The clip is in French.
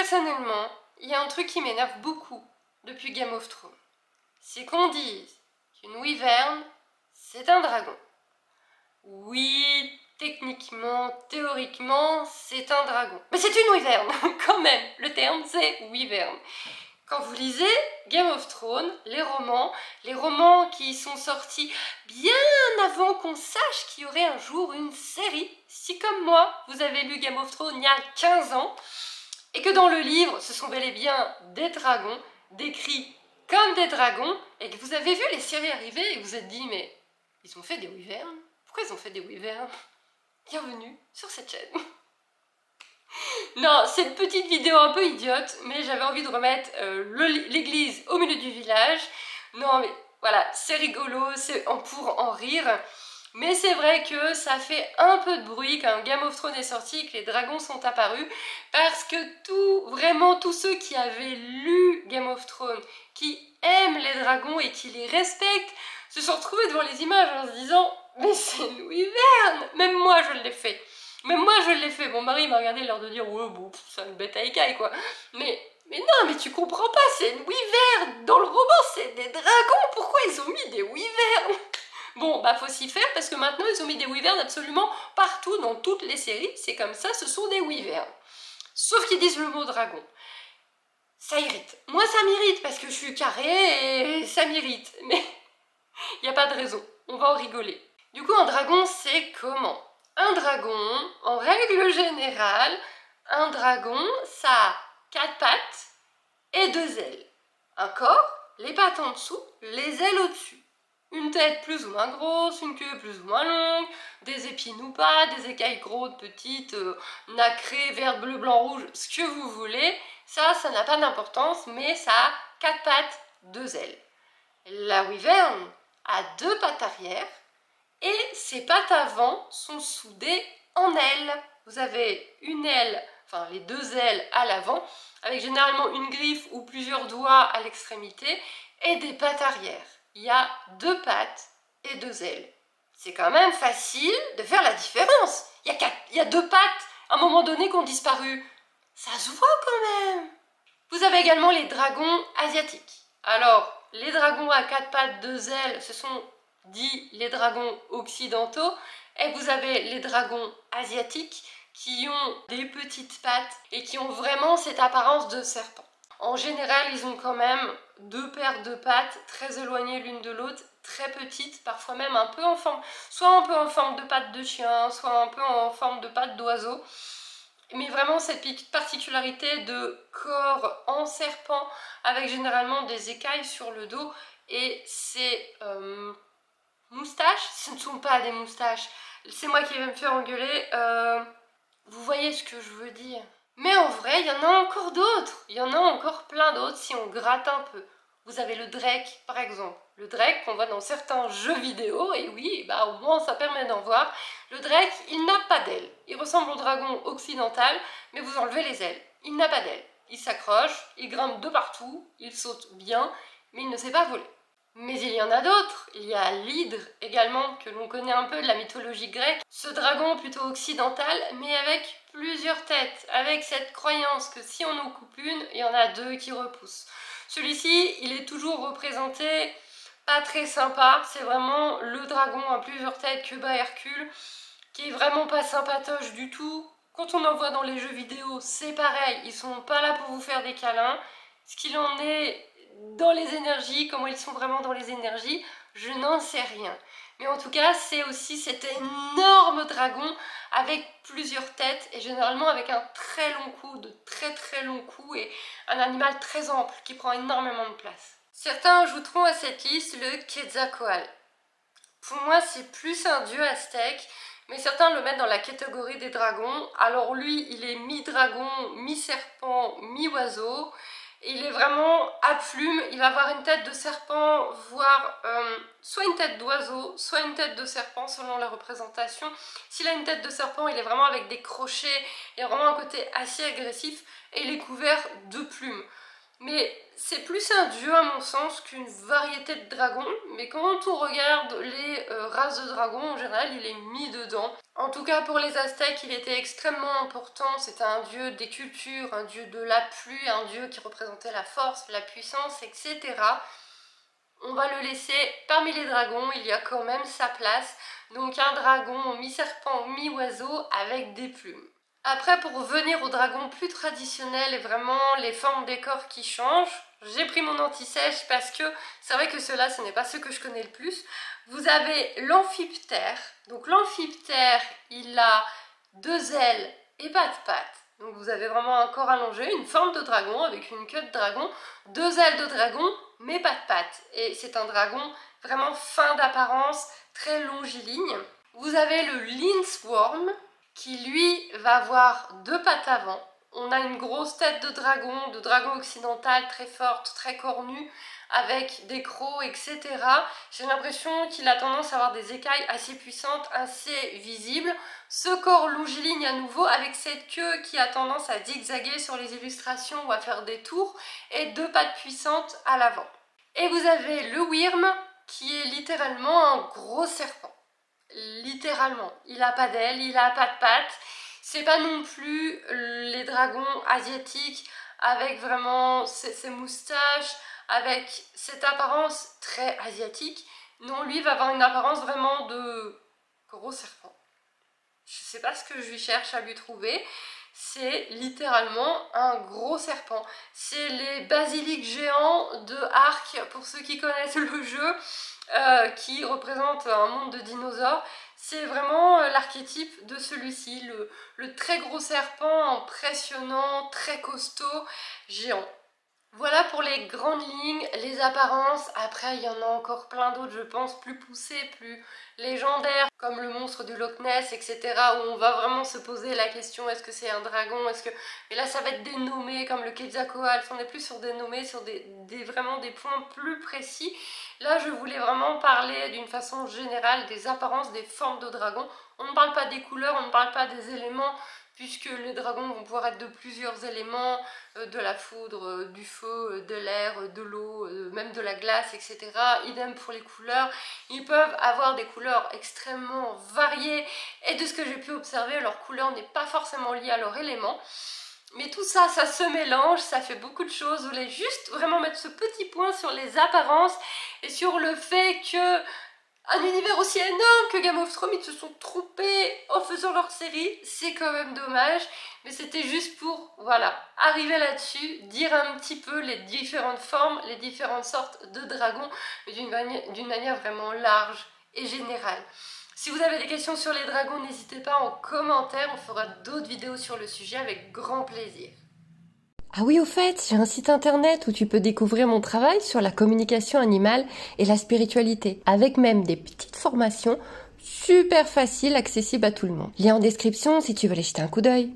Personnellement, il y a un truc qui m'énerve beaucoup depuis Game of Thrones. C'est qu'on dise qu'une wyvern, c'est un dragon. Oui, techniquement, théoriquement, c'est un dragon. Mais c'est une wyvern, quand même. Le terme, c'est wyvern. Quand vous lisez Game of Thrones, les romans qui sont sortis bien avant qu'on sache qu'il y aurait un jour une série, si comme moi, vous avez lu Game of Thrones il y a 15 ans, et que dans le livre, ce sont bel et bien des dragons, décrits comme des dragons, et que vous avez vu les séries arriver et vous vous êtes dit, mais ils ont fait des wyverns? Pourquoi ils ont fait des wyverns? Bienvenue sur cette chaîne. Non, c'est une petite vidéo un peu idiote, mais j'avais envie de remettre l'église au milieu du village. Non, mais voilà, c'est rigolo, c'est pour en rire. Mais c'est vrai que ça fait un peu de bruit quand Game of Thrones est sorti et que les dragons sont apparus, parce que vraiment tous ceux qui avaient lu Game of Thrones, qui aiment les dragons et qui les respectent, se sont retrouvés devant les images en se disant « Mais c'est une wyvern !» Même moi je l'ai fait. Même moi je l'ai fait. Mon mari m'a regardé l'air de dire « Ouais, bon, c'est une bête à écailles quoi. » Mais non, mais tu comprends pas, c'est une wyvern. Dans le roman, c'est des dragons. Pourquoi ils ont mis des wyverns? Bon, bah faut s'y faire parce que maintenant ils ont mis des wyverns absolument partout dans toutes les séries. C'est comme ça, ce sont des wyverns. Sauf qu'ils disent le mot dragon. Ça irrite. Moi ça m'irrite parce que je suis carrée et ça m'irrite. Mais il n'y a pas de raison. On va en rigoler. Du coup, un dragon, c'est comment? Un dragon, en règle générale, un dragon, ça a 4 pattes et 2 ailes. Un corps, les pattes en dessous, les ailes au-dessus. Une tête plus ou moins grosse, une queue plus ou moins longue, des épines ou pas, des écailles grosses, petites, nacrées, vert, bleu, blanc, rouge, ce que vous voulez. Ça n'a pas d'importance, mais ça a 4 pattes, 2 ailes. La wyvern a 2 pattes arrière et ses pattes avant sont soudées en ailes. Vous avez une aile, enfin les 2 ailes à l'avant, avec généralement une griffe ou plusieurs doigts à l'extrémité, et des pattes arrière. Il y a 2 pattes et 2 ailes. C'est quand même facile de faire la différence. Il y a 2 pattes à un moment donné qui ont disparu. Ça se voit quand même. Vous avez également les dragons asiatiques. Alors, les dragons à 4 pattes, 2 ailes, ce sont dit les dragons occidentaux. Et vous avez les dragons asiatiques qui ont des petites pattes et qui ont vraiment cette apparence de serpent. En général, ils ont quand même 2 paires de pattes très éloignées l'une de l'autre, très petites, parfois même un peu en forme, soit un peu en forme de pattes de chien, soit un peu en forme de pattes d'oiseau. Mais vraiment cette petite particularité de corps en serpent, avec généralement des écailles sur le dos, et ces moustaches, ce ne sont pas des moustaches, c'est moi qui vais me faire engueuler, vous voyez ce que je veux dire. Mais en vrai, il y en a encore d'autres. Il y en a encore plein d'autres si on gratte un peu. Vous avez le Drake, par exemple. Le Drake qu'on voit dans certains jeux vidéo, et oui, bah au moins ça permet d'en voir. Le Drake, il n'a pas d'ailes. Il ressemble au dragon occidental, mais vous enlevez les ailes. Il n'a pas d'ailes. Il s'accroche, il grimpe de partout, il saute bien, mais il ne sait pas voler. Mais il y en a d'autres. Il y a l'hydre également, que l'on connaît un peu de la mythologie grecque. Ce dragon plutôt occidental, mais avec plusieurs têtes, avec cette croyance que si on en coupe une, il y en a 2 qui repoussent. Celui-ci, il est toujours représenté pas très sympa. C'est vraiment le dragon à plusieurs têtes que bat Hercule, qui est vraiment pas sympatoche du tout. Quand on en voit dans les jeux vidéo, c'est pareil. Ils sont pas là pour vous faire des câlins. Ce qu'il en est dans les énergies, comment ils sont vraiment dans les énergies, je n'en sais rien. Mais en tout cas, c'est aussi cet énorme dragon avec plusieurs têtes et généralement avec un très long cou, de très longs coups, et un animal très ample qui prend énormément de place. Certains ajouteront à cette liste le Quetzalcoatl. Pour moi, c'est plus un dieu aztèque, mais certains le mettent dans la catégorie des dragons. Alors lui, il est mi-dragon, mi-serpent, mi-oiseau. Il est vraiment à plumes, il va avoir une tête de serpent, voire soit une tête d'oiseau, soit une tête de serpent selon la représentation. S'il a une tête de serpent, il est vraiment avec des crochets, il a vraiment un côté assez agressif et il est couvert de plumes. Mais c'est plus un dieu à mon sens qu'une variété de dragons, mais quand on regarde les races de dragons, en général il est mis dedans. En tout cas pour les Aztèques il était extrêmement important, c'était un dieu des cultures, un dieu de la pluie, un dieu qui représentait la force, la puissance, etc. On va le laisser parmi les dragons, il y a quand même sa place. Donc un dragon mi-serpent, mi-oiseau avec des plumes. Après, pour revenir aux dragons plus traditionnels et vraiment les formes des corps qui changent, j'ai pris mon anti-sèche parce que c'est vrai que ceux-là, ce n'est pas ceux que je connais le plus. Vous avez l'amphiptère. Donc l'amphiptère, il a 2 ailes et pas de pattes. Donc vous avez vraiment un corps allongé, une forme de dragon avec une queue de dragon, 2 ailes de dragon, mais pas de pattes. Et c'est un dragon vraiment fin d'apparence, très longiligne. Vous avez le Linsworm, qui lui va avoir 2 pattes avant. On a une grosse tête de dragon occidental très forte, très cornue, avec des crocs, etc. J'ai l'impression qu'il a tendance à avoir des écailles assez puissantes, assez visibles. Ce corps longiligne à nouveau, avec cette queue qui a tendance à zigzaguer sur les illustrations ou à faire des tours, et 2 pattes puissantes à l'avant. Et vous avez le Wyrm, qui est littéralement un gros serpent. Littéralement, il n'a pas d'ailes, il n'a pas de pattes. C'est pas non plus les dragons asiatiques avec vraiment ces moustaches, avec cette apparence très asiatique. Non, lui va avoir une apparence vraiment de gros serpent. Je sais pas ce que je lui cherche à lui trouver. C'est littéralement un gros serpent. C'est les basiliques géants de Ark, pour ceux qui connaissent le jeu, qui représente un monde de dinosaures. C'est vraiment l'archétype de celui-ci, le très gros serpent impressionnant, très costaud, géant. Voilà pour les grandes lignes, les apparences. Après, il y en a encore plein d'autres, je pense, plus poussées, plus légendaires, comme le monstre du Loch Ness, etc., où on va vraiment se poser la question, est-ce que c'est un dragon, est-ce que... Mais là, ça va être dénommé, comme le Quetzalcoatl, on n'est plus sur des nommés, sur vraiment des points plus précis. Là, je voulais vraiment parler d'une façon générale des apparences, des formes de dragons. On ne parle pas des couleurs, on ne parle pas des éléments, puisque les dragons vont pouvoir être de plusieurs éléments, de la foudre, du feu, de l'air, de l'eau, même de la glace, etc. Idem pour les couleurs. Ils peuvent avoir des couleurs extrêmement variées, et de ce que j'ai pu observer, leur couleur n'est pas forcément liée à leur élément. Mais tout ça, ça se mélange, ça fait beaucoup de choses. Je voulais juste vraiment mettre ce petit point sur les apparences et sur le fait que un univers aussi énorme que Game of Thrones, ils se sont trompés en faisant leur série, c'est quand même dommage, mais c'était juste pour, voilà, arriver là-dessus, dire un petit peu les différentes formes, les différentes sortes de dragons, mais d'une manière vraiment large et générale. Si vous avez des questions sur les dragons, n'hésitez pas en commentaire, on fera d'autres vidéos sur le sujet avec grand plaisir. Ah oui, au fait, j'ai un site internet où tu peux découvrir mon travail sur la communication animale et la spiritualité, avec même des petites formations super faciles, accessibles à tout le monde. Lien en description si tu veux aller jeter un coup d'œil.